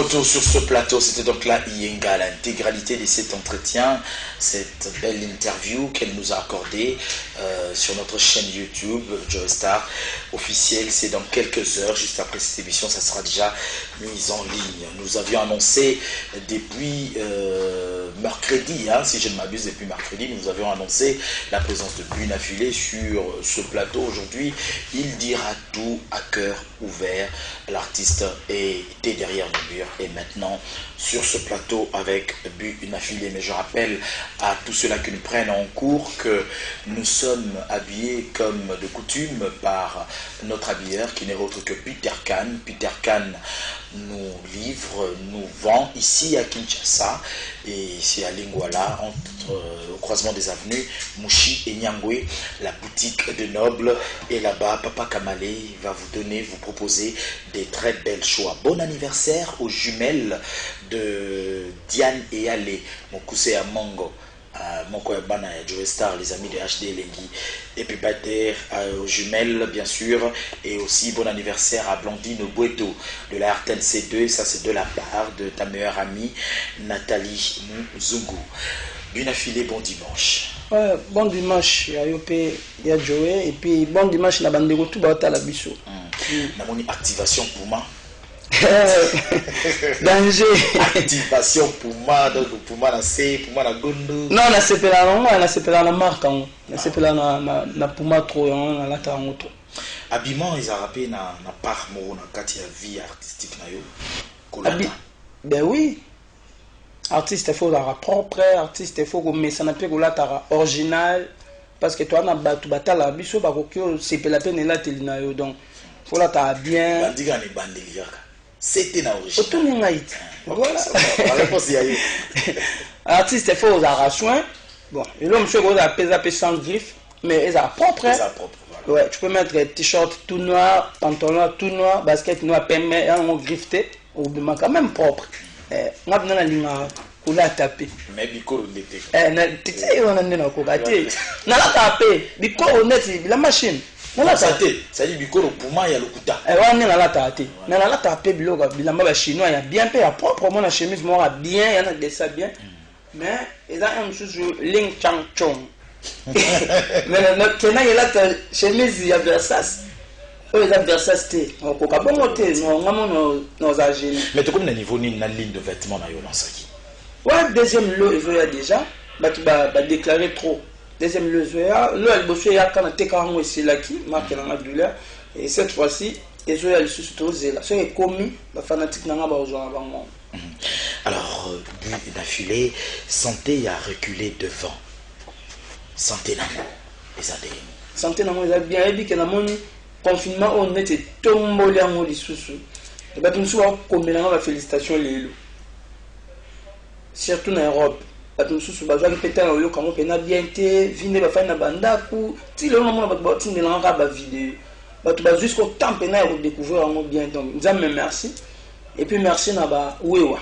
retour sur ce plateau, c'était donc là Iyenga, l'intégralité de cet entretien, cette belle interview qu'elle nous a accordée sur notre chaîne YouTube, Joe Star officielle. C'est dans quelques heures, juste après cette émission, ça sera déjà mis en ligne. Nous avions annoncé depuis mercredi, hein, si je ne m'abuse, depuis mercredi, nous avions annoncé la présence de Bunafilé sur ce plateau. Aujourd'hui, il dira tout à cœur ouvert. L'artiste était derrière le mur et maintenant sur ce plateau avec Bunafilé. Mais je rappelle à tous ceux-là qui nous prennent en cours que nous sommes habillés comme de coutume par notre habilleur qui n'est autre que Peter Khan. Peter Khan nous livre, nous vend ici à Kinshasa et c'est à Lingwala, au croisement des avenues Mouchi et Nyangwe, la boutique de Noble. Et là-bas, Papa Kamale va vous proposer des très belles choix. Bon anniversaire aux jumelles de Diane et Ale, mon cousin à Mongo. Mon coébana et Joe Star, les amis de HD Lengi, et puis Bater aux jumelles bien sûr, et aussi bon anniversaire à Blandine Boueto de la RTNC2, ça c'est de la part de ta meilleure amie Nathalie Mzungu. Bunafilé, bon dimanche. Ouais, bon dimanche, il y a Joe, et puis bon dimanche, la bande de tout à la biso. La activation Puma. Danger. Activation Puma, donc Puma na C, Puma na Gondo. Non, na sepela na sepela na marque na sepela na Puma trop na lata ngoto. Habillement ils a rappelé na part mo na kati ya vie artistique na yo. Kolata. Ben oui. Artiste il faut la propre, artiste il faut que mais ça n'a pas que lata original parce que toi na batu batala biso ba ko sepela pe na telina yo donc faut la ta bien. Bandiga ni bandelia. C'était na original. Voilà. Artiste, il faut aux arrachoins. Bon, et l'homme, monsieur, il a pesé sans griffe, mais il a propre. Voilà. Ouais, tu peux mettre t-shirt tout noir, pantalon tout noir, basket noir, permet un grifté, ou bien quand même propre. On a besoin de la ligne pour la taper. Mais Biko, on était. Tu sais, on a besoin de la taper. Biko, on est la machine. Ça dit Biko Puma il y a le kuta. On est là la tate. Mais là la tape biloga bilamba chinois il y a bien fait à proprement la chemise moi bien il y en a des ça bien. Mais ils ont un chose Ling Chang Chong. Mais notre Kenya il a ta chemise il y a Versace. Eux ils ont Versace té. On coca bon moté nos agents. Mais tu comme le niveau ni na ligne de vêtements na yo lansaki. Ouais deuxième lot il y a déjà bah déclarer trop. Deuxième lezoya, le albosso ya kana teka ngo isilaki marque na douleur et cette fois-ci ezoya le susutose là. C'est commis la fanatique na ba ozwa bango. Alors Bunafilé, santé a reculé devant. Santé nango ezade. Santé nango ezade bien et que na moni confinement on était tomboli ngo lisusu. Et ba tunsu wa komela nga ba félicitations lelo. Surtout en Europe. Batumsusu bazwa péter na yo kamo pena bien te vinde ba fana bandaku ti le moment ba boti de l'enra ba vidéo batu ba jusqu'au temps pena ya découvrir en bien donc nzambe merci et puis merci na ba wewa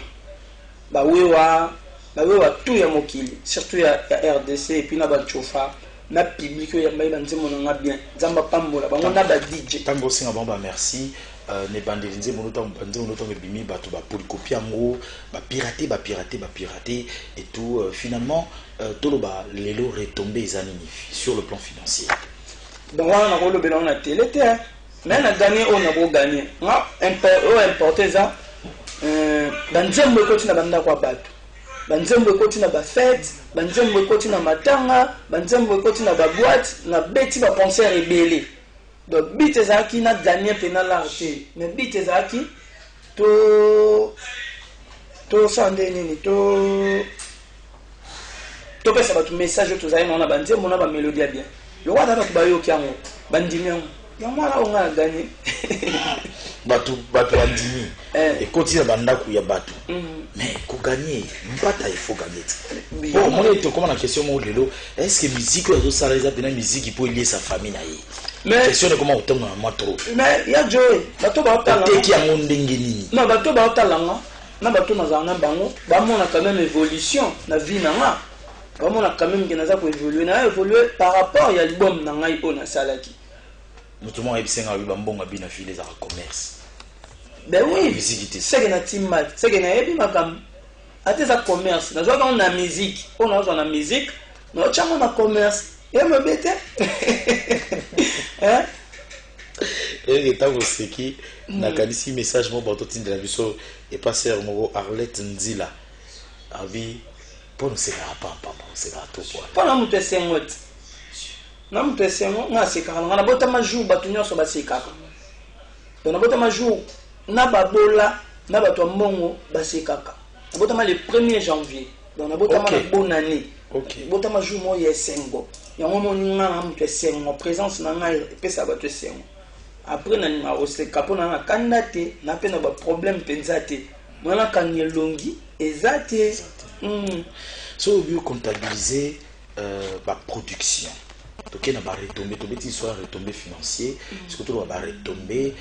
tout ya mokili surtout ya RDC et puis na ba chofa na public ya mai banzemo na bien nzamba pambola bango na ba DJ tango singa bamba merci ne bandelinze monoto bimi bato ba polycopie ngo ba pirater et tout finalement toloba lelo retombé ezanini sur le plan financier. Donc on a le bilan na télé mais on a gagné on a beau gagner nga importer ça banzembo ko tina banda kwa bato banzembo ko tina ba fête banzembo ko tina matanga banzembo ko tina ba boîte na beti ba concert rebelle. Donc bit ezaki na gagné penal l'arté mais bit ezaki to sande nini to pesa batu message to zaina na banze mona ba mélodie bien le wada batu bayo kiango bandimi ya mwana on a gagné batu bandimi et continue banda ku ya batu mais ko gagner mpata il faut gagner. Bon moi je te comment la question mo lelo est-ce que musique ozo salariza bena musique pour lier sa famille na ye. Mais question de comment on tombe moi trop. Mais il y a Joe, bato ba otala. Teki ya ndenge nini. Non, bato ba otala nga. Na bato na zanga bango, ba mona quand même évolution na vie na nga. Ba mona quand même que na za ko évoluer par rapport ya album na ngai po na salaki. Mutumo ebisenga bi bambonga Bunafilé za commerce. Ben oui, Visibilité. c'est que na timmat, c'est que na yebi makam. Ate za commerce, na joa na musique, on a na musique, na chama na commerce. Et me bête. Hein? Et étant aussi qui n'a qu'à ici message mon bâton de la biso et passer mon Arlette Nzila. Avis pour nous c'est pas c'est pas tout quoi. Pour nous te sengot. Na mu te sengo na sekaka na bota ma jour batu nyonso ba sekaka. Donc na bota ma jour na babola na batu mbongo ba sekaka. Na bota ma le 1er janvier. Donc na bota ma na bonne année. OK. Bota ma jour mo ye sengo. Ya mo ninga na mu te sengo présence na ngai pesa ba te sengo. Après na ma oseka pona na kandate na pe na ba problème penzate. Mwana kanyelongi ezate. So vous comptabiliser la production. Donc il y a des retombées, il soit retombées financières, surtout des retombées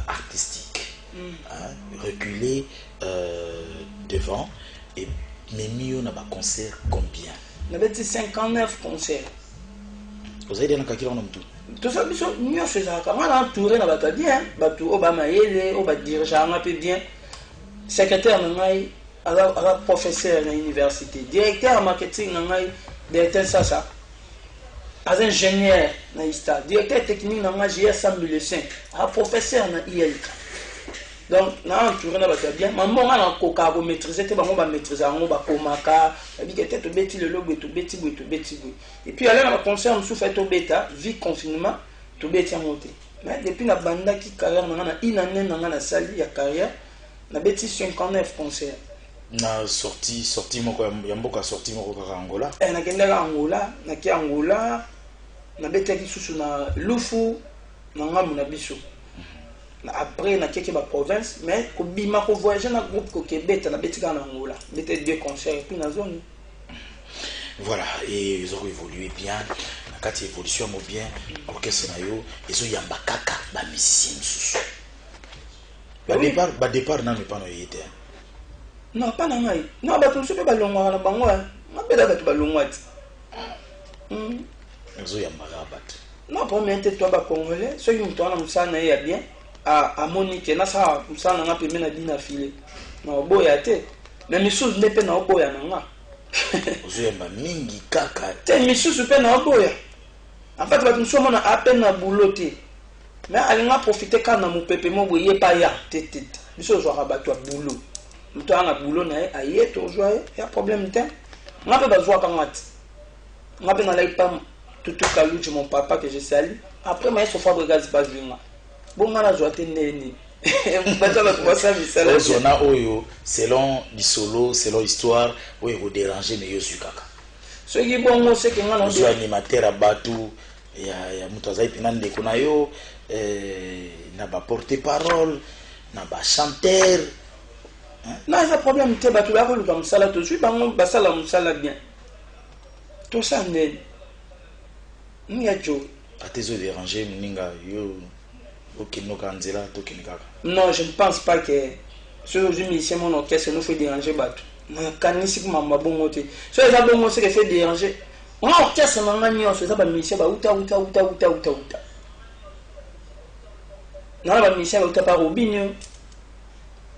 artistiques. Reculer devant et même on a un concert combien? On a 59 concerts. Vous avez dit dans quel nombre tout? Tout ça, nous faisons quand on a entouré na bata bien, batu Obama yele, oba dirigeant un peu bien, secrétaire nangai, ala professeur à l'université, directeur marketing nangai, directeur ça. As ingénieur na ISTA, directeur technique na j'ai Sam Mulessin, un professeur na ILK. Donc na entouré na bata bien, maman na koka ko maîtriser te bango ba maîtriser ngo ba komaka, bi que tête beti le logo to beti. Et puis aller na concert nous fait to beta, vie confinement, to beti a monter. Mais depuis na banda qui carrière na inane na sali ya carrière, na beti 59 concerts. Na sorti moko ya mboka sorti moko ka Angola. Na kendela Angola, na ki Angola, na beti susu na Lufu, na ngamu na biso. Après na keke ba province mais ko bima ko voyager na groupe ko Québec na betika na Angola bete 2 concerts et puis na zone. Voilà, et ils ont évolué bien. Quand ils évoluent bien, orchestre na yo, ils ont yamba kaka ba musicien susu. Ba départ na me pas no yete. Non, pas na ngai. Non, ba tout super ba longwa na bango. Ma beda ba tu ba longwa. Ils ont yamba rabat. Non, pour mettre toi ba congolais, ceux qui m'ont musana ya bien. À Monique, na sa musana na pe mena dina filé. Na oboya te. Mais misusu nepe na oboya na nga. Ils ont yamba mingi kaka. Te misusu pe na oboya. En fait, ba tu na à peine na boulot te. Mais alinga profiter quand na mupepe mo boye pa ya tete. Biso zo rabatwa boulot. Muto ana boulot na aye to zo ya problème te. Nga pe ba zo ka ngati. Nga pe na lai pam tutu kaluji mon papa que je salue. Après mais so Fabregas pas vinga. Bon na zo atendeni. Batala ko ça misala. Zona oyo selon di solo, selon histoire, oyo ko déranger mais yo sukaka. Ce qui bon c'est que ngana zo animateur à batu ya muto azai pinande kuna yo na ba porte-parole, na ba chanteur. Non, ça problème te batu la ko lu comme ça là tout de suite bango basala musala bien. Tout ça n'est Niajo. Atezo déranger mninga yo okino kanzela to kinikaka. Non, je ne pense pas que ce musicien mon orchestre nous fait déranger batu. Na kanisi kuma mabongo te. So ça bongo c'est que fait déranger. Mon orchestre na ngani on ça ba musicien ba uta. Na ba musicien ba uta pa Robinho.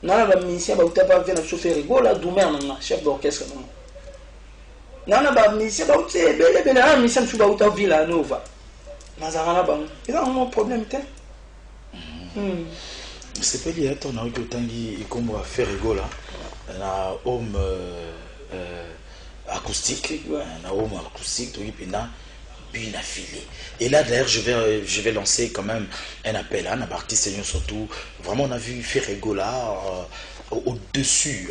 Na ba musicien ba uta pa vena chauffeur rigola Doumer na chef d'orchestre na. Na ba musicien ba uta bele na musicien su ba uta Villa Nova. Nazarana ba. Il a un problème te. C'est pas lié à ton que tangi et comme va faire rigola na homme acoustique, na homme acoustique tout pina puis na filé. Et là d'ailleurs je vais lancer quand même un appel à un artiste surtout vraiment on a vu faire rigola au-dessus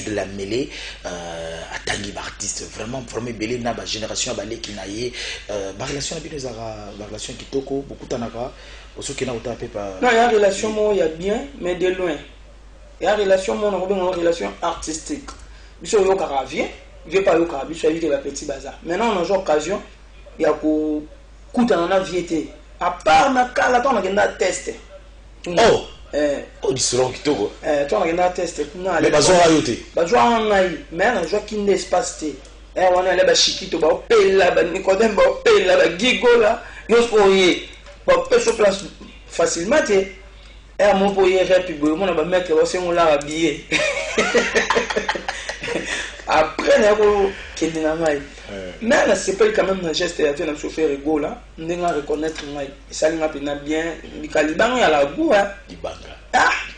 de la mêlée à tangi artiste vraiment belé na ba génération balé qui naie ba relation na bino ba relation kitoko beaucoup tanaka. Non, il y a une relation, il y a bien, mais de loin. Il y a une relation, on a une relation artistique. Il y a un vient, il ne vient pas au Carabie, il y a un petit bazar. Maintenant, on a une occasion, il y a un coup de vie. À part, on a un test. Oh! Oh, du selon qui togo. On a un test. Mais bazar a yoté. Bazar a yoté. Mais on a un espace. On a un chiquito, on a un Nicodème, on a un gigo là. On a un place facilement. Et mon poyer rap, mon a mettre aussi mon la habillé. Après, il y a mais c'est pas quand même un geste à faire un chauffeur ego là. On doit reconnaître ça n'a pas bien. Il caliban à la goût. Ah,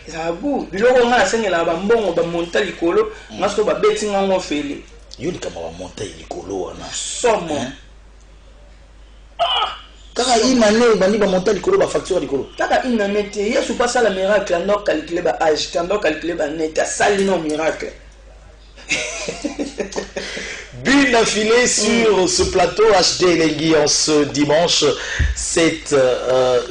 ça a goût. Du coup, on a enseigné la bambon, on va monter l'écolo. On va bêter en fait. Il y a monter l'écolo. Somme. Quand il année, il va monter l'écolo, il va facturer l'écolo. Quand il année, il y a pas ça le miracle, on doit calculer l'âge, on doit calculer net, ça le miracle. Bulle affilée sur ce plateau HD Elengi en ce dimanche 7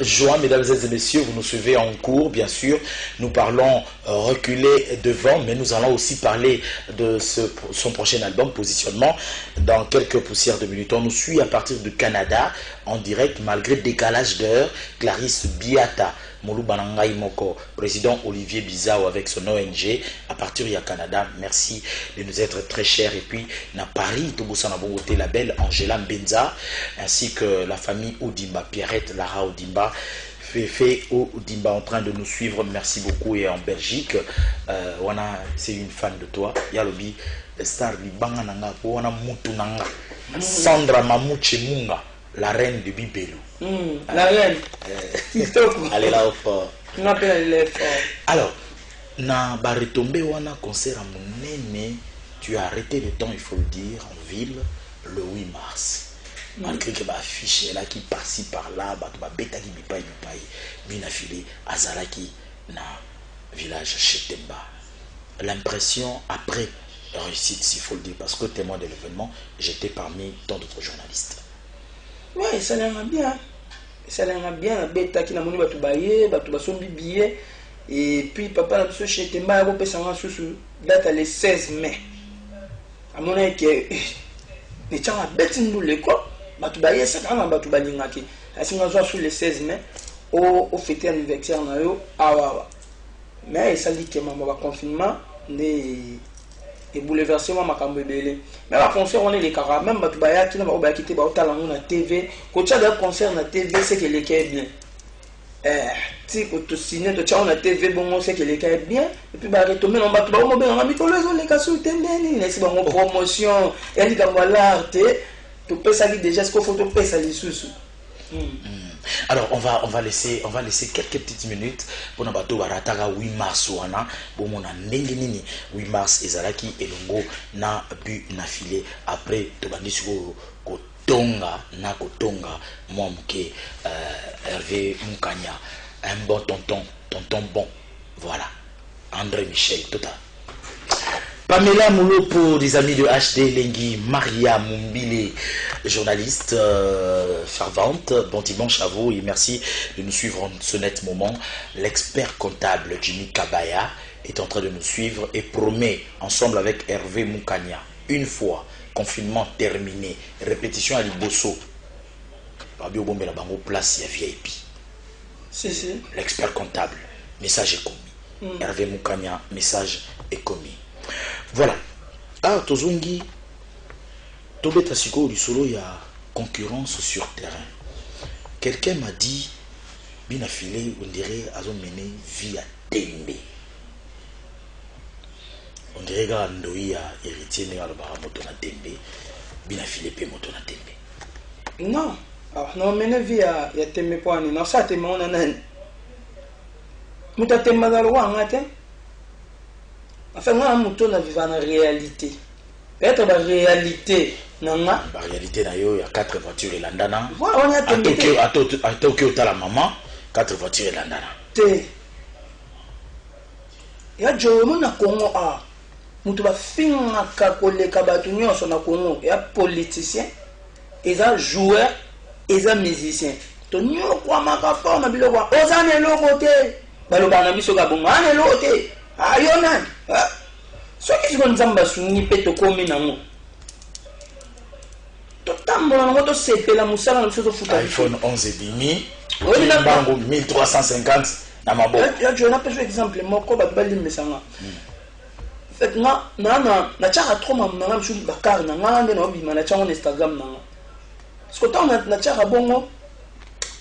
juin. Mesdames et messieurs, vous nous suivez en cours, bien sûr. Nous parlons reculer devant, mais nous allons aussi parler de son prochain album, Positionnement, dans quelques poussières de minutes. On nous suit à partir du Canada, en direct, malgré décalage d'heure. Clarisse Biata, Molu Banangai Moko, président Olivier Bizao avec son ONG, à partir du Canada. Merci de nous être très chers. Et puis, à Paris, Tobousana Bongoté, la belle Angela Mbenza, ainsi que la famille Odimba, Pierrette, Lara Odimba, Fefe Odimba en train de nous suivre. Merci beaucoup. Et en Belgique, c'est une fan de toi. Yalobi, Star Libanga Nanga, Wana Mutunanga, Sandra Mamouche Munga, la reine de Bibelou. La reine. Elle est là au fort. Alors, na ba retombé wana concert à Monene, tu as arrêté le temps, il faut le dire, en ville, le 8 mars. Malgré que ma affiche est là qui passe par là, ma bêta qui bipaï, mina filé, Azalaki, na village Chetemba. L'impression après réussite, s'il faut le dire, parce que témoin de l'événement, j'étais parmi tant d'autres journalistes. Oui, ça l'a bien. Ça l'a bien, bêta qui n'a pas de bailler, son billet. Et puis papa n'a pas chez Temba, il a fait date le 16 mai. À mon avis, les gens ont bêté nous l'école, il a ça quand même, il a fait sur le 16 mai, au fêté anniversaire, mais ça dit que le confinement et bouleversement makambo belé. Mais la concert on est les caras, même batubaya qui n'a pas quitté ba talent na TV. Quand tu as des concerts na TV, c'est que les cas bien. Si tu signes tu as na TV bon c'est que les cas bien et puis ba retomber on batuba on ben on mi tolo les cas sur tendeni, laisse ba promotion et dit comme voilà tu peux ça déjà ce qu'il faut tu peux ça les sous. Alors on va laisser quelques petites minutes pour na bato barataga 8 mars wana bomona ndenge nini 8 mars ezalaki elongo na bu na filé après to bandisi ko tonga moi muke Hervé Mukanya, un bon tonton bon, voilà, André Michel Tota. Pamela Moulopo, des amis de HD Lengi, Maria Mumbile, journaliste fervente. Bon dimanche à vous et merci de nous suivre en ce net moment. L'expert comptable Jimmy Kabaya est en train de nous suivre et promet, ensemble avec Hervé Mukanya, une fois confinement terminé, répétition à Liboso, Rabio Bombe la bango place ya VIP. Si. L'expert comptable, message est commis. Hervé Mukanya, message est commis. Voilà. Ah, Tozungi, Tobeta Siko du solo, il y a concurrence sur terrain. Quelqu'un m'a dit, bien affilé, on dirait, à ont mené via Tembe. On dirait que Ndoï a héritier de la moto na Tembe, bien affilé, pe moto na Tembe. Non, alors, non, mené via Tembe point, non, ça Tembe, on en a un. Mouta Tembe dans le roi, on a un. Enfin, moi, je vis dans la réalité. Peut-être la réalité. La réalité, il y a 4 voitures et l'andana. Voilà, on a Tokyo, à Tokyo, tu as la maman, 4 voitures et l'andana. Il y a des gens qui ont Congo. Il y a des gens qui ont Congo. Il y a des politiciens, il y a des joueurs, il y a des musiciens. Il y a des gens qui ont des gens qui Ayonan, ceux qui sont zamba suni peto komi nango. Totambo nango to sepe la musala na soto futa. iPhone 11 et demi. Oui, bango 1350 na mabo. Je n'ai pas exemple moko ba bali mesanga. Fait na chaka trop mama mshu bakar na ngande na obi na chaka Instagram na. Parce que na chaka bongo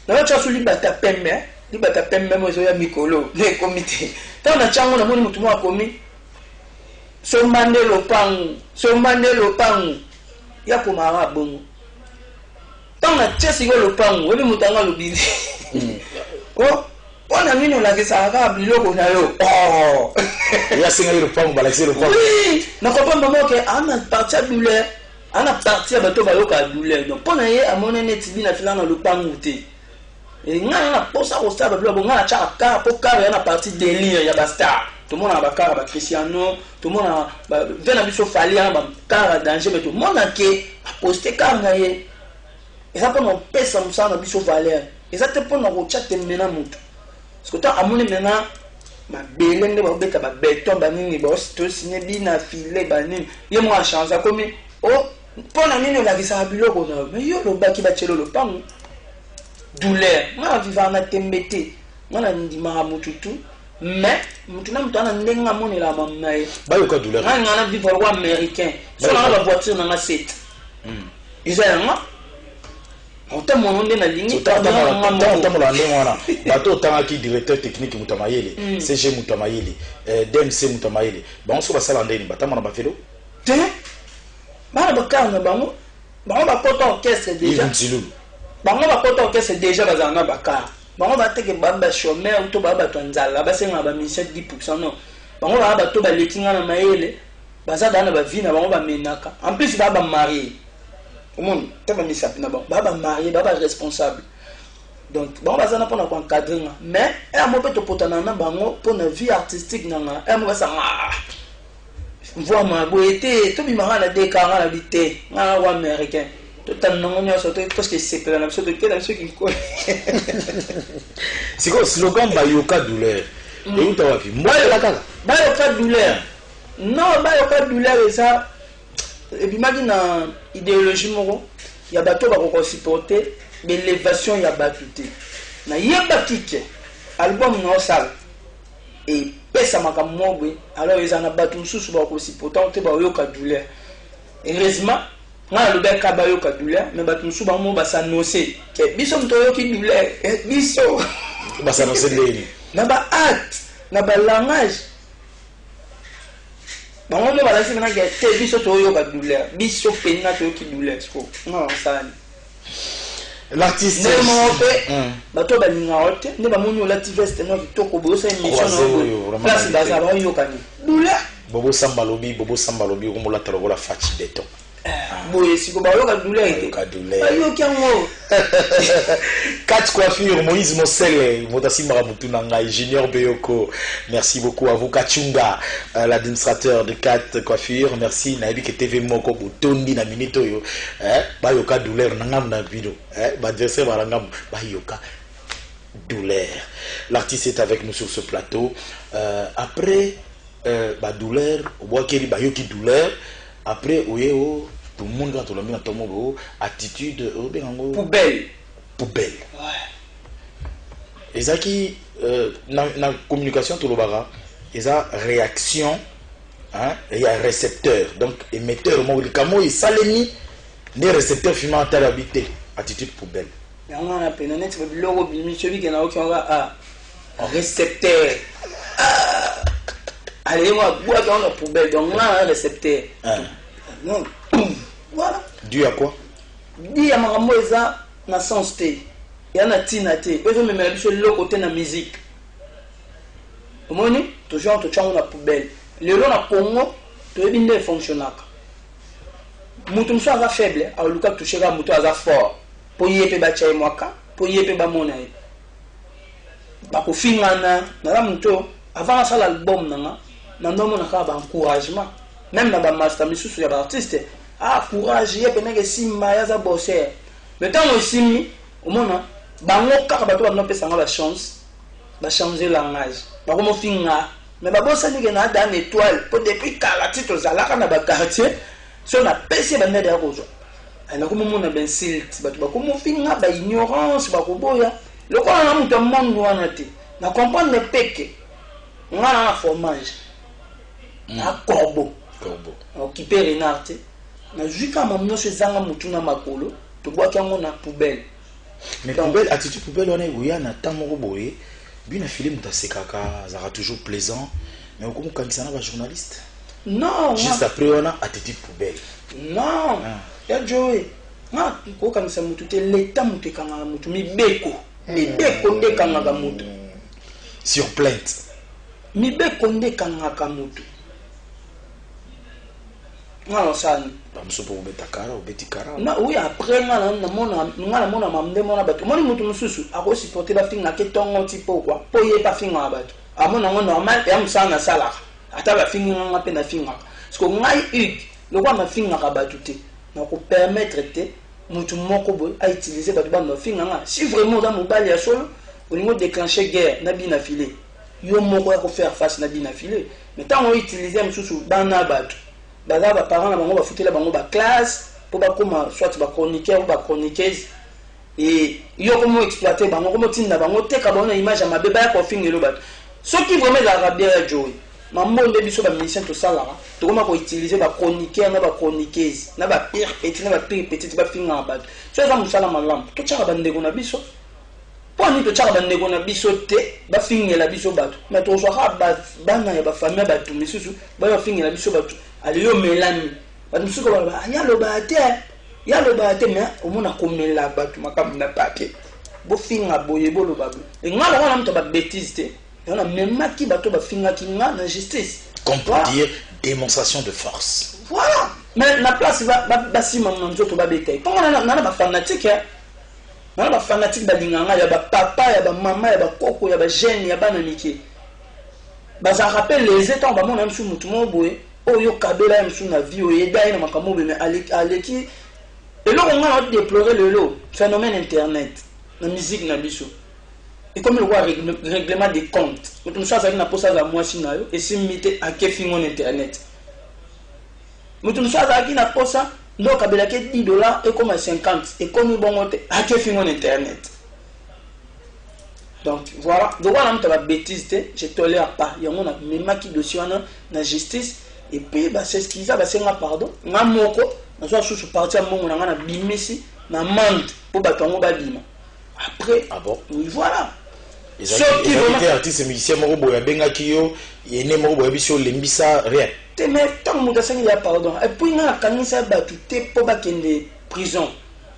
na chaka suli bata pembe. libata pembe mo zo ya mikolo ne komite ta na chango na moni mutu mo akomi sombande lopangu ya komara bongo ta na chesi go lopangu obi mutanga lobili ko ona mino la kesaka biloko na yo ya singa lopangu balakisi lopangu na kopamba mo ke ana partir douleur ana partir bato bayoka douleur donc pona ye amone neti bina filana lopangu te et ngana posa ko sa bablo bo ngana cha ka po ka ya na partie délire ya basta tout le monde a bakara ba Cristiano tout le monde a vena biso fali ya ba kara danger mais tout le monde a ke poster ka ngaye et ça pendant pesa musana biso valeur et ça te pendant ko chat mena mutu parce que ta amone mena ma belende ba beta ba béton ba nini ba to signé bina filet ba nini ye mo a changer comme oh pona nini la kisa biloko na mais yo lo baki ba chelo lo pangu douleur ngana vivant na tembete ngana ndima mututu mais mutuna mutana ndenga moni la mamaye bayo ka douleur ngana vivre roi américain so na la voiture na 7 izanga Ota mononde na lingi ta mola ndengwana bato tanga ki directeur technique mutamayele CG mutamayele DMC mutamayele ba so ba sala ndeni batama na ba velo te ba ba kana bango ba poto orchestre déjà bango ba poto orchestre déjà bazanga bakara bango ba teke bamba chômeur to ba bato nzala ba senga ba mission 10% non bango ba to ba lekinga na mayele baza dana ba vina bango ba menaka en plus ba marié au monde tellement mis ça na ba marié ba responsable donc bango baza na pona ko encadrer mais et mo pe to potana na bango pona vie artistique nanga e mo ba sa voix ma boité to bi mara na dekara na bité na wa américain tout non on surtout parce que c'est pas la chose de quel ceux qui connaissent c'est quoi slogan bayoka douleur et où t'as vu moi la kaka bayoka douleur non bayoka douleur et ça et puis maintenant idéologie moko ya bato ba ko supporter l'élévation ya batuté na yeba kike album no sal et pesa makamobwe alors ils en a battu sous ba ko supporter te ba yoka douleur heureusement nga le bec kabayo ka douleur mais batu suba mo basanose ke biso mtoyo ki douleur biso basanose leli na ba acte na ba langage ba mo bala sima na ke te biso toyo ka douleur biso pena toyo ki douleur sko non ça l'artiste ne mo pe bato ba linga hote ne ba monyo la tiveste no kitoko bo sa émission no place baza ba yo kani douleur bobo sambalobi ko mo la talo la fachi beton boye siko ba yoka douleur ite ayo kyango Kat Coiffure Moïse Mosele Motasi Maramutu nanga ingénieur Beyoko, merci beaucoup à vous Kachunga l'administrateur de Kat Coiffure, merci nayebi ke TV moko botondi na minito yo ba yoka douleur nangam na video ba adversaire barangam ba yoka douleur. L'artiste est avec nous sur ce plateau après ba douleur obwakeli ba yoki douleur après oyeo tout le monde quand on l'a mis dans ton mot attitude poubelle ouais et ça qui na communication tout le bara et ça réaction hein il y a récepteur donc émetteur mo kamo il salemi des récepteurs fumant à l'habité attitude poubelle on a peine net le logo bimisho bi na okianga récepteur allez moi bois dans la poubelle donc là un récepteur non voilà dû à quoi dû à makambo eza na sens te ya na tina te bezo memela biso le côté na musique omoni toujours to chango na poubelle lelo na Congo to yebi nde fonctionnaka mutu mso aza faible a luka toucher ka mutu aza fort po yepe ba chai mwaka po yepe ba mona ye ba ko fingana na la mutu avant ça l'album nanga na ndomo na ka ba encouragement même na ba master misusu ya ba artiste courage yepe na ke simba ya za bosser mais tant aussi au mona bango kaka bato ba pesa nga ba chance ba changer langage ba ko mo finga mais ba bossa ni ke na dan étoile pour depuis kala tito zalaka na ba quartier so na pesi ba ndede ya kozo na ko mo mona ben silt bato ba ko mo finga ba ignorance ba ko boya le ko na muto monde wana te na comprendre peke ngana na fromage na corbeau occupé renard te na juka mamno se zanga mutuna makolo to bwa kango na poubelle Mais poubelle, attitude poubelle, on est où il y a un temps moroboé. Bien un film dans ces caca, ça sera toujours plaisant. Mais au comment quand ça n'a pas journaliste? Non. Juste après on a attitude poubelle. Non. Il y a Joey. Non, quand ça m'a tout l'état m'a tout quand m'a tout mi beko ndé quand m'a tout. Sur plainte. Mi beko ndé quand m'a tout. Non ça. Bamuso pour betakara ou betikara. Non, oui, après na mona mamde mona bato. Moni mutu mususu ako supporter ba finga ke tongo tipo quoi. Po ye pa finga bato. Amona ngo normal ya musana sala. Ata ba finga nga pe na finga. Parce que ngai ik, le quoi ma finga ka bato te. Na ko permettre te mutu moko bo a utiliser bato ba no finga nga. Si vraiment dans mobile ya solo, au niveau déclencher guerre na bina filé. Yo moko ya ko faire face na bina filé. Mais tant on utiliser mususu bana bato. Baza ba parents na bango ba futela bango ba classe pour ba koma soit ba chroniqueur ou ba chroniqueuse et yo comment exploiter bango comment tinda bango te ka bona image ma beba ya ko fingelo bat ceux qui vraiment la rabia joy mambo nde biso ba musicien to sala to koma ko utiliser ba chroniqueur na ba chroniqueuse na ba pire petit na ba pire petit ba finga bat so za musala malam to chaka bande ko na biso poni to chaka bande ko na biso te ba fingela biso bat mais to so ha ba bana ya ba famille ba tu misusu ba fingela biso bat ali yo melami batu musuko ba ya lo ba te mais au mona komela batu makam na papier bo finga boye bolo babu e ngala wana mto ba bêtise te on a même maki bato ba finga kinga na justice comme pour dire démonstration de force. Voilà, mais la place ba si maman nzoto ba betay to na ba fanatique na ba fanatique ba linganga ya ba papa ya ba mama ya ba koko ya ba jeune ya ba na miki ba ça rappelle les états ba mona msu mutu mo boye oyo kabela msu na vie oyeda na makambo mais aleki et là on a déploré le phénomène internet la musique na biso et comme le roi règlement des comptes mutu msu azali na posa za mwasi na yo et si mité akefingo na internet mutu msu azali na posa ndo kabela ke $10 et comme 50 et comme bongo te akefingo na internet. Donc voilà, donc on a une bêtise, je tolère pas. Il y a un même qui dossier na justice et puis bah c'est ce qu'ils a bah c'est un pardon. Na moko, na so sous parti à mon na bimisi na mande pour batongo ba bima. Après ah bon? Oui voilà. Les artistes musiciens moko boya benga kiyo, yene moko boya biso lembisa rien. Te mais tant mo il y a pardon. Et puis na kanisa ba tout pour ba kende prison.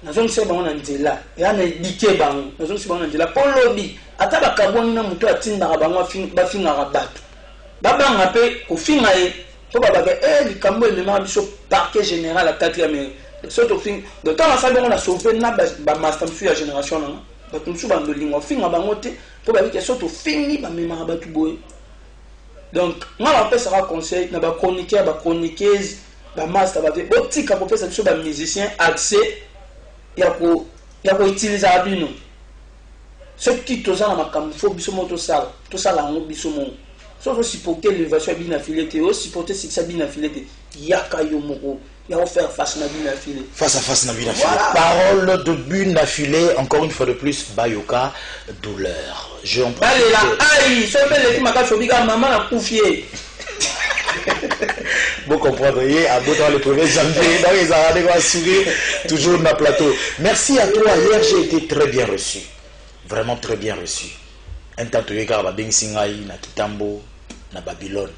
Na zone se bango na nzela. Ya na dike bango. Na zone se bango na nzela pour lobby. Ata ba kaboni na muto atinda bango ba finga rabatu. Baba ngape ko finga e to baba ke likambo le ma biso parquet général à 4e surtout fin de temps ça bango na sauver na ba master sur la génération na ba tumsu ba ndolingo finga bango te to ba ke surtout fini ba mema rabatu boy. Donc moi on peut se conseil na ba chroniqueur ba chroniqueuse ba master ba botika ko pesa biso ba musicien accès ya ko utiliser abino ce qui toza na makambo fo biso moto sala ngo biso mo so supporter l'élévation bien affiliée te supporter succès bien affilié yaka yo moko ya faire face na bien affilié face à face na bien affilié parole de bien affilié encore une fois de plus bayoka douleur je en allez là aïe so belle qui maka sobika maman na confier. Vous comprendriez, à bout dans le 1er janvier, dans les arrêts à sourire, toujours dans le plateau. Merci à toi. Hier, j'ai été très bien reçu. Vraiment très bien reçu. Un temps, tu regardes à Bensingaï, na Kitambo, na Babylone.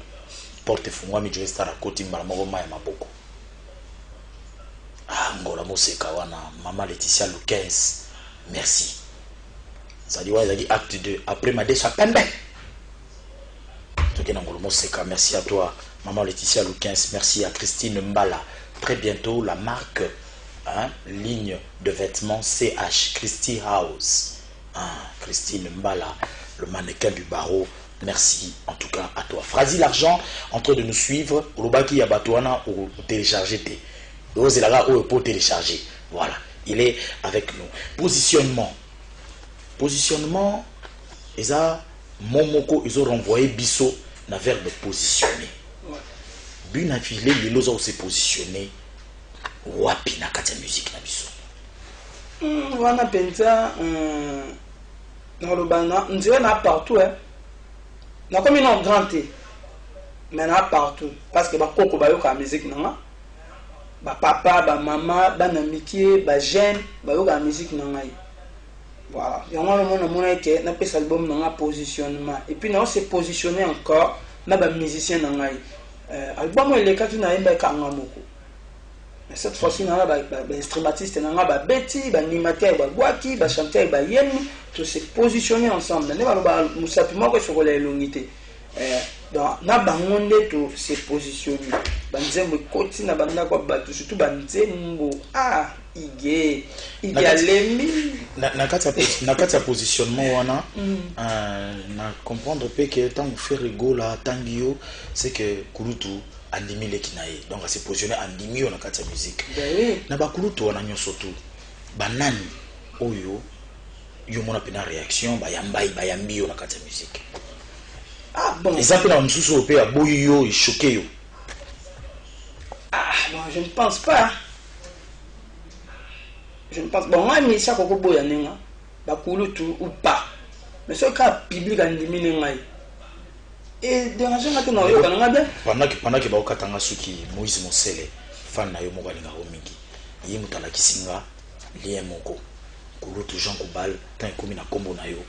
Porte fungwa mi Joe Star à côté, Marmoroma et Maboko. Ah, Ngola Moseka, wana, Maman Laetitia Lucas. Merci. Ça dit, acte 2. Après, ma déchapende. Merci à toi, Maman Laetitia Lucas. Merci à Christine Mbala. Très bientôt, la marque, ligne de vêtements CH, Christy House. Christine Mbala, le mannequin du barreau. Merci en tout cas à toi. Frasi l'argent, en train de nous suivre. Urubaki Yabatouana ou télécharger. Pour télécharger. Voilà, il est avec nous. Positionnement. Positionnement, ils ont Momoko, ils ont renvoyé Bisso. Na verbe positionner. Bien affilé, il a aussi positionné. Wapi na kati musique na biso. Wana penza na lobana, nzira na partout Na comme une grande mais na partout parce que ba koko ba yoka musique nanga. Ba papa, ba mama, ba na mikie, ba jeune, ba yoka musique nanga. Voilà. Et on a que na pes album na positionnement et puis on s'est positionné encore na ba musicien na ngai. Album il est quand na imba ka ngamoko. Mais cette fois-ci na ba instrumentiste na ba beti, ba animateur ba gwaki, ba chanteur ba yemi, tout s'est positionné ensemble. Na ba musapima ko sur les longités. Donc na bangonde to s'est positionné. Banzembo koti na banda ko ba surtout banzembo ige lembi na kati ya positionnement wana na comprendre pe que tant on fait rigola tangio c'est que Kulutu andimi leki na ye donc c'est positionné andimi na kati ya musique na ba Kulutu wana nyoso tu banani oyo yo mona pena réaction bayambi yo na kati ya musique bon exemple na msusu pe aboyi yo choqué yo bon je ne pense pas. Je ne pense bon moi mais ça ko boya nenga ba Kulutu ou pas mais ce cas public andimi nenga et déranger ngate na yo kana ngabe pendant que ba okatanga suki Moïse Mosele fan na yo moko alinga omiki yi mutala kisinga lien moko Kulutu Jean Koubal tant komi na kombo na yo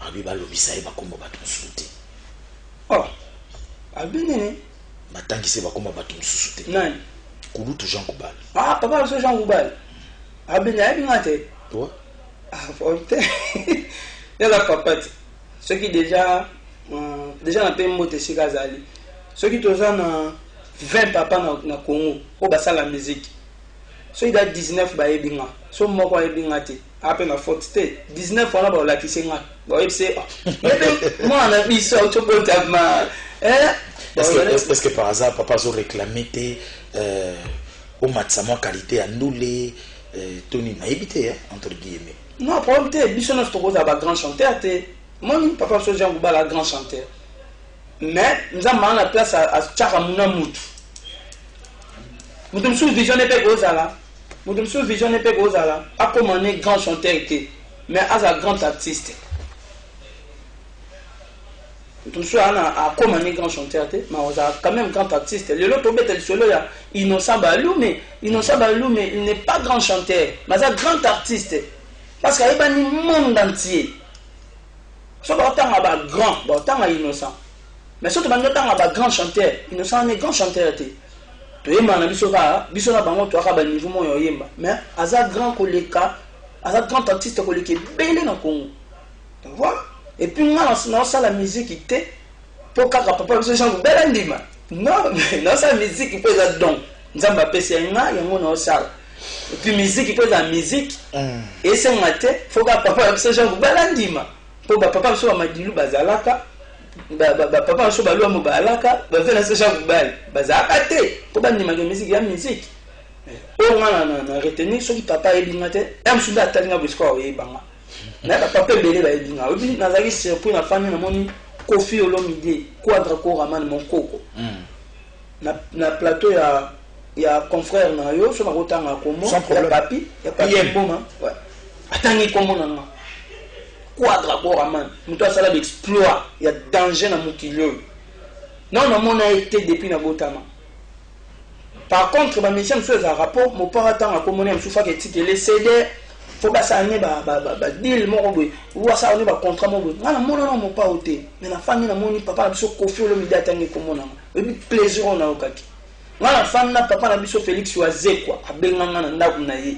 abi ba lobisa e ba kombo ba tunsuti abini batangise ba kombo ba tunsuti nani Kulutu Jean Koubal papa so Jean Koubal abini ngate toi fonte la papa ce qui déjà na pe mote sikazali ce qui toza na 20 papa na Congo o basa la musique so il a 19 ba ebinga so moko ebinga te ape na 40 19 wana ba la kisenga ba epse moi na biso to potama est-ce que par hasard papa so réclamé au matsamo qualité à ndoulé Tony na évité entre guillemets non problème te biso na stoko za ba grand chanteur te mon papa so Jean Koubal la grand chanteur mais nous avons la place à Tchaka Mouna Moutou. Nous avons sous vision et Pegozala. Nous avons sous vision et Pegozala. A comme on est grand chanteur, mais à un grand artiste. Nous avons comme on est grand chanteur, mais on a quand même grand artiste. Le lot tombé tel solo, Innocent Balou, mais il n'est pas grand chanteur, mais un grand artiste. Parce qu'il y a un monde entier. Ce n'est pas grand, c'est innocent. Mais surtout quand on a grand chanteur, Innocent est grand chanteur te. To yema na biso na bango to aka ba niveau mo yo yemba. Mais aza grand koleka, aza grand artiste koleka belé na Congo. Tu vois? Et puis moi na la musique était pour kaka papa biso Jean Koubal ndima. Non, mais non sa musique peut être donc. Nzamba pesi nga yango na osala. Et puis musique peut être musique. Et c'est ngate, faut que papa biso Jean Koubal ndima. Pour papa biso Madilu bazalaka. Papa so balwa mo balaka ba vena se Jean Koubal bazaka te ko ba ndima musique ya musique o ngana na retenir so ki papa ebinga te am sunda atalinga bisko o yebanga na papa belé ba ebinga obi nazaki surpris na famille na moni Kofi Olomide Quadra Koraman mon koko na plateau ya confrère na yo so na kotanga komo ya papi boma ouais atangi komo na Quadra Koraman, nous avons fait l'exploit, il y a danger dans mon kilo. Non, on a été depuis na Botama. Par contre, ma mission c'est un rapport, mon père attend à communier un souffle qui est les CD, faut pas ça aller deal mon boy, ou ça on est contrat mon boy. Non, mon pas ôté. Mais la famille na mon papa biso Kofi Olomide atangi comme on a. Et puis plaisir on a okaki. La femme na papa na biso Félix Oazé quoi, abenganga na ndaku na ye.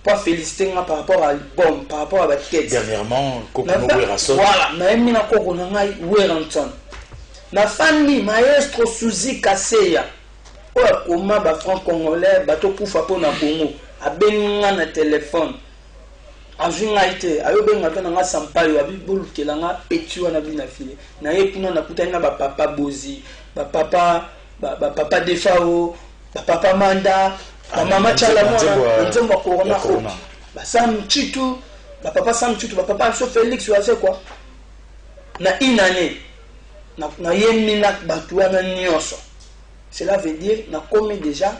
Pas féliciter par rapport à l'album, par rapport à la tête. Dernièrement, Kokomo Werason. Voilà, mais il y a Kokomo Werason. La famille, maestro Suzy Kaseya. Comment les francs-congolais, bateau pour faire pour na Congo, a benga na téléphone. A vinga été, a yo benga na sampayo, a bibolu kelanga petu na bina filé. Na yepuna na kutana ba papa Bozi, ba papa Defao, ba papa Manda. Maman Tchala Mona, Nzembo Corona, Sam Chitu, papa Sam Chitu, papa Félix Oazé quoi. Na une année, na yemina batuana nyonso. Cela veut dire na commis déjà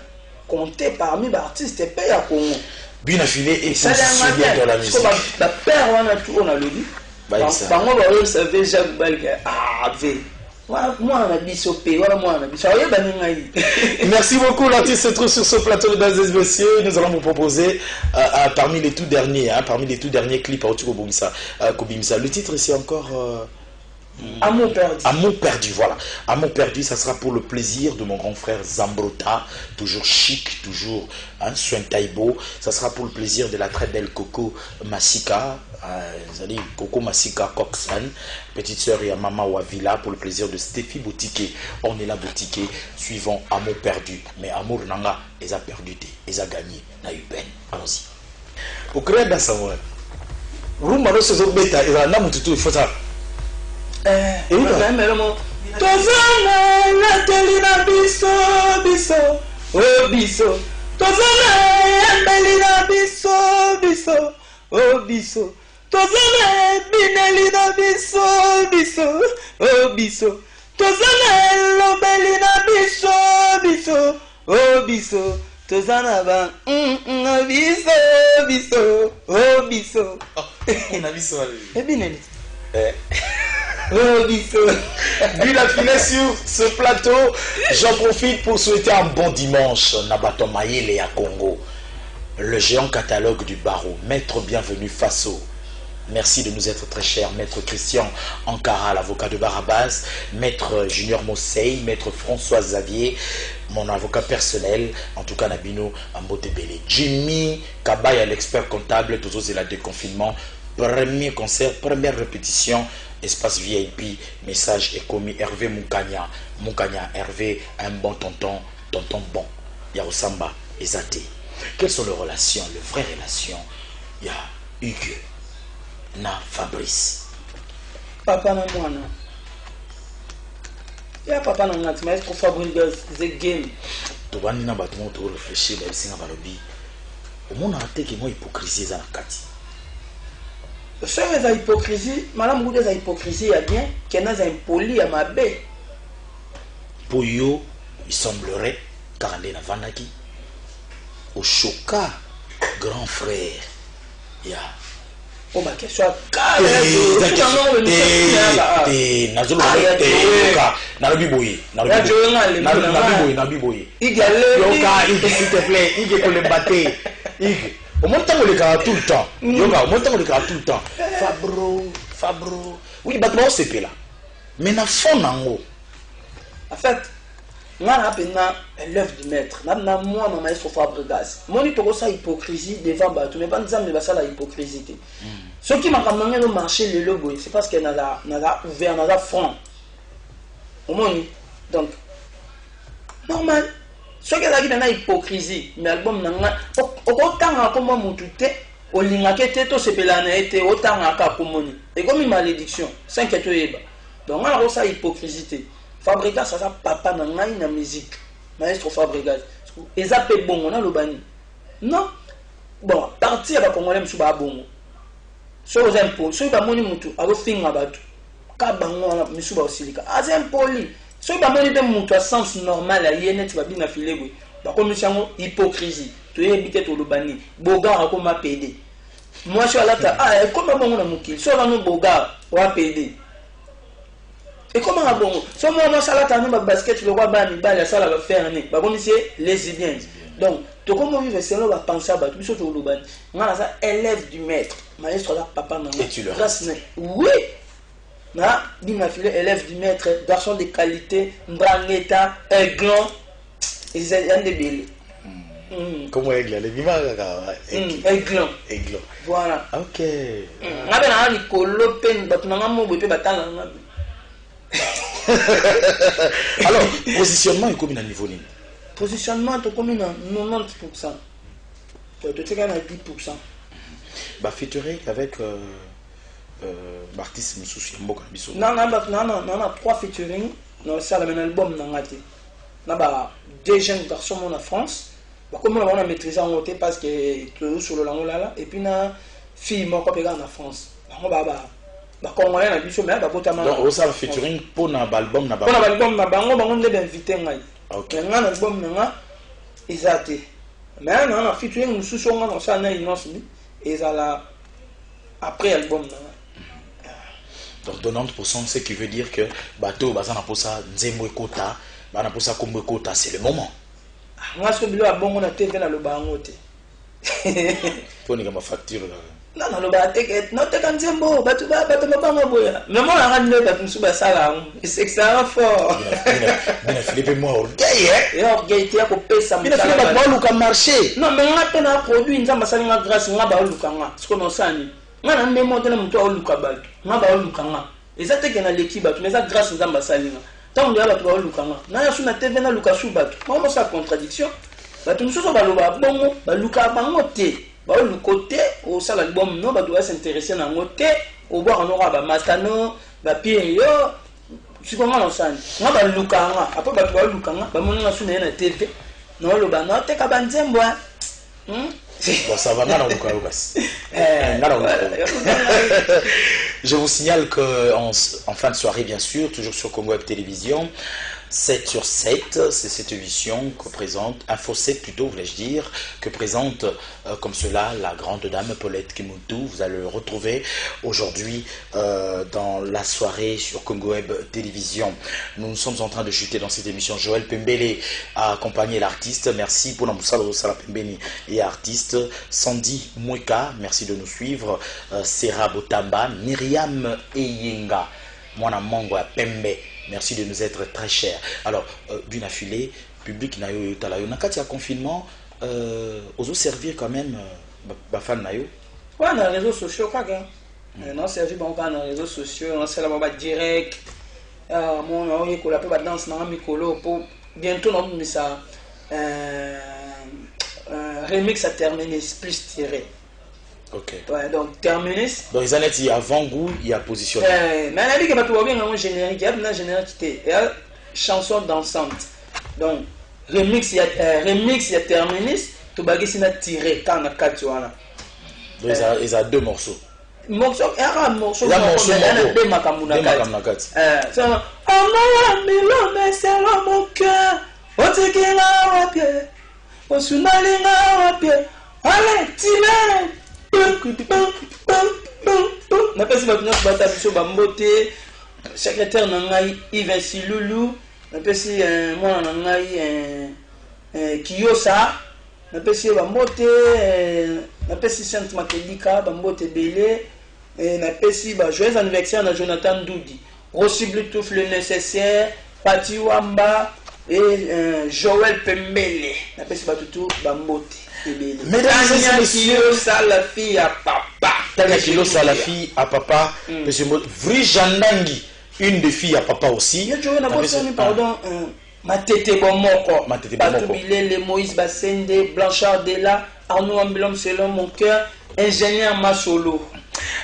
compté parmi les artistes et pays à Congo. Bien affilé et positionné dans la musique. La père on a tout on a le dit. Bango ba observer Jacques Balga. Merci beaucoup, l'artiste se trouve sur ce plateau, mesdames et messieurs. Nous allons vous proposer parmi les tout derniers clips à Kobimsa. Le titre c'est encore Amour perdu. Amour perdu, voilà. Amour perdu, ça sera pour le plaisir de mon grand frère Zambrota, toujours chic, toujours soin taïbo. Ça sera pour le plaisir de la très belle Coco Masika, Coco Masika Coxan, petite sœur et Mama Wavila, pour le plaisir de Stéphie Boutique. On est là Boutique, suivant Amour perdu. Mais Amour Nanga, ils a perdu, ils a gagné. N'a eu peine. Allons-y. Au créer d'un savoir. Roumano se bêta, il a un amour tout, il faut ça. Tozana nateli na biso biso oh biso tozana embeli na biso biso oh biso tozana bineli na biso biso oh biso tozana lobeli na biso biso oh biso tozana ba biso biso oh biso na biso bineli Vu la finesse sur ce plateau, j'en profite pour souhaiter un bon dimanche. Nabato Mayele à Congo, le géant catalogue du barreau, maître bienvenu Faso. Merci de nous être très chers, maître Christian Ankara, l'avocat de Barabas, maître Junior Mossei, maître François Xavier, mon avocat personnel, en tout cas Nabino Ambotebele, Jimmy Kabaya, l'expert comptable, tous et la déconfinement, premier concert, première répétition. Espace VIP, message est commis Hervé Moukanya. Moukanya, Hervé, un bon tonton, tonton bon. Yarosamba, Ezate. Quelles sont les relations, les vraies relations? Il y a Hugues, na Fabrice. Papa na mwana. Il y a papa na mwana, tu m'as dit pour Fabrice, c'est game. Tu vas nous réfléchir, tu vas réfléchir, tu vas réfléchir. Au monde a été qui m'a hypocrisie dans la carte. Ce qui est hypocrisie, madame Goudé est hypocrisie, il y a bien qu'il y a impoli à ma baie. Pour eux, il semblerait qu'Arandé n'a Vandaki, au Choka, grand frère, il y a. Oh, ma question. Au moins, on les garde tout le temps. Yoga, au moins, on les garde tout le temps. Fabro. Oui, bah, c'est CP là. Mais na fond, nango. En fait, moi, je l'œuvre du maître. Moi, mon maître Fabregas. Moi, je suis ça hypocrisie devant Batou. Mais pas de ça, la hypocrisie. Ce qui m'a ramené au marché, le logo, c'est parce qu'il y a ouvert, il y a front. Au moins, donc, normal. Ce qui est une hypocrisie, mais l'album n'a autant comme mon tuté, au lingakete, to sepelana été autant à Kakomoni. Et comme une malédiction, 5 étoiles. Donc, on a ça hypocrisie. Fabregas, ça papa n'a pas musique. Maestro Fabregas. Et ça peut bon, on a le bani. Non. Bon, partir à Congolais, je suis pas bon. Ce aux impôts, ceux qui ont moni mutu, à vos films à battu. Kabango, je suis pas aussi. À impoli. Si tu as un sens normal, tu vas bien filer. Comme hypocrisie, tu es habité au Lubani. Boga, comme PD. Moi, je suis à la table. Ah, comment on a mouki? Si on a un boga, on va PD. Et comment on a bon? Si on a un salat, on basket, le roi Bani, la salle va faire un nez. Comme c'est les idées. Donc, tu comment vivre, c'est là, on va penser à battre. Tu es au Lubani. On a ça, élève du maître. Maestro, là, papa, maman. Et tu le restes. Oui. Na, ma fille, élève du maître, garçon de qualité, Mbraneta, Aiglon, ils ont des belles. Comment Aiglon? Les vivants, Aiglon. Aiglon. Voilà. Ok. Alors, positionnement est combien à niveau? Positionnement est combien à 90%. Tu sais qu'on a 10%. Bah, featuring avec. Artiste Moussouchi Mboka Biso. Non, 3 featuring. Non, c'est un album. Non, deux jeunes garçons en France. Comme on a maîtrisé en côté parce que tout sur le langue là. Et puis, na fille moi quand en France. Comme on a Biso, mais bah botamana. Donc, ça featuring pour un album na. Pour un album na bango bango de invité ngai. Ok. Un album na isaté. Mais non, featuring Moussouchi on ça na innocent et ça là après album na. Donc 90%, ce qui veut dire que bateau bazana posa nzembo ekota, bana posa kombo ekota, c'est le moment. Moi ce que bilo abongo na TV na loba ngote. Pour ma facture là. Non loba teke non teka nzembo bato mabanga boya. Mais moi la rande bato nsuba sala. C'est extra fort. Bina Philippe moi orgueil hein. Et orgueil ti ko pesa Bina Philippe ba luka marché. Non mais nga pena produit nzamba sali nga grâce nga ba luka nga. Ce qu'on sani. Nga na memo tena muto o luka bato. Nga ba luka nga. Ezate na l'équipe bato mais ça grâce nzamba sali nga. Tant que bato ba luka nga. Na ya suna TV na luka su bato. Comment ça contradiction? Bato musoso ba loba bongo ba luka bango te. Ba le côté au sala album no ba doit s'intéresser na ngote au boire en aura ba matano ba pied yo si comment on sani. Nga ba luka nga après bato ba luka nga ba mona suna na TV. Non loba no te ka banzembo. Bon, ça va, je vous signale qu'en fin de soirée, bien sûr, toujours sur Congo Web Télévision, 7 sur 7, c'est cette émission que présente, Info 7 plutôt, voulais-je dire, que présente comme cela la grande dame Paulette Kimuntu. Vous allez le retrouver aujourd'hui dans la soirée sur Congo Web Télévision. Nous sommes en train de chuter dans cette émission. Joël Pembele a accompagné l'artiste. Merci pour l'amboussalo Sala Pembeni et artiste. Sandy Mweka, merci de nous suivre. Serra Botamba, Myriam Eyenga, Mwana Mongo Pembe. Merci de nous être très chers. Alors, Bunafilé, public nayo talayo. Nakati a confinement, oso servir quand même bafan nayo. Ouais, dans les réseaux sociaux quoi. Non, servir bon dans les réseaux sociaux, on sait là direct. Mon on y colla pas danse na mikolo pour bientôt on met ça remix à terminer plus tiré. Ok. Ouais, donc terminus. Donc les années il y a avant-goût, il y a positionné. Mais on a dit que tu vois bien un générique, il y a une générique qui était chanson dansante. Donc remix il y a terminus, tu bagues si na tiré quand on a quatre voilà. Donc ils a deux morceaux. Morceau un morceau. Il y a morceau deux makamuna kat. Ça on milo mais c'est mon cœur. Otikila wa pied. Osunalinga wa pied. Allez, tire. Na pesi bato nyonso bata biso bambote secrétaire na ngai Yves Siloulou na pesi mwana na ngai Kiyosa na pesi bambote na pesi Sainte Makelika bambote belé na pesi ba joyeux anniversaire na Jonathan Doudi Rossi Bluetooth le nécessaire Pati Wamba et Joël Pembele na pesi bato tout bambote. Mesdames et messieurs, ça la fille à papa. Tania Kilo, ça la fille à papa. Monsieur Vrijandangi, une des filles à papa aussi. Pardon, Matete Bomoko. Bilele, Moïse Bassende, Blanchard Della, Arnaud Ambilom selon mon cœur, ingénieur Masolo.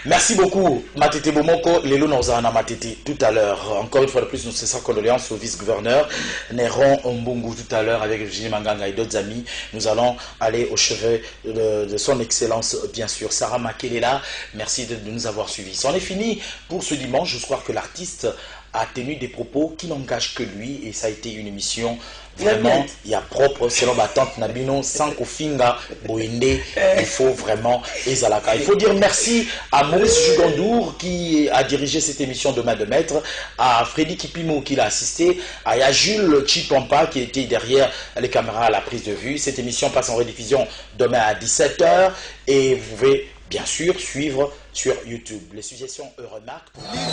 Merci beaucoup, Matete Bomoko, Lelo Nozana Matete, tout à l'heure. Encore une fois de plus, nous cessons condoléances au vice-gouverneur Néron Mbungu tout à l'heure avec Virginie Manganga et d'autres amis. Nous allons aller au chevet de son excellence, bien sûr. Sarah Makelela, merci de nous avoir suivis. C'en est fini pour ce dimanche. Je crois que l'artiste a tenu des propos qui n'engagent que lui et ça a été une émission vraiment, il y a propre, selon ma tante Nabino, sans Kofinga, Boinde, il faut vraiment Ezalaka. Il faut dire merci à Maurice Jugandour qui a dirigé cette émission de main de maître, à Freddy Kipimo qui l'a assisté, à Jules Chipampa qui était derrière les caméras à la prise de vue. Cette émission passe en rediffusion demain à 17h et vous pouvez bien sûr suivre sur YouTube. Les suggestions remarques.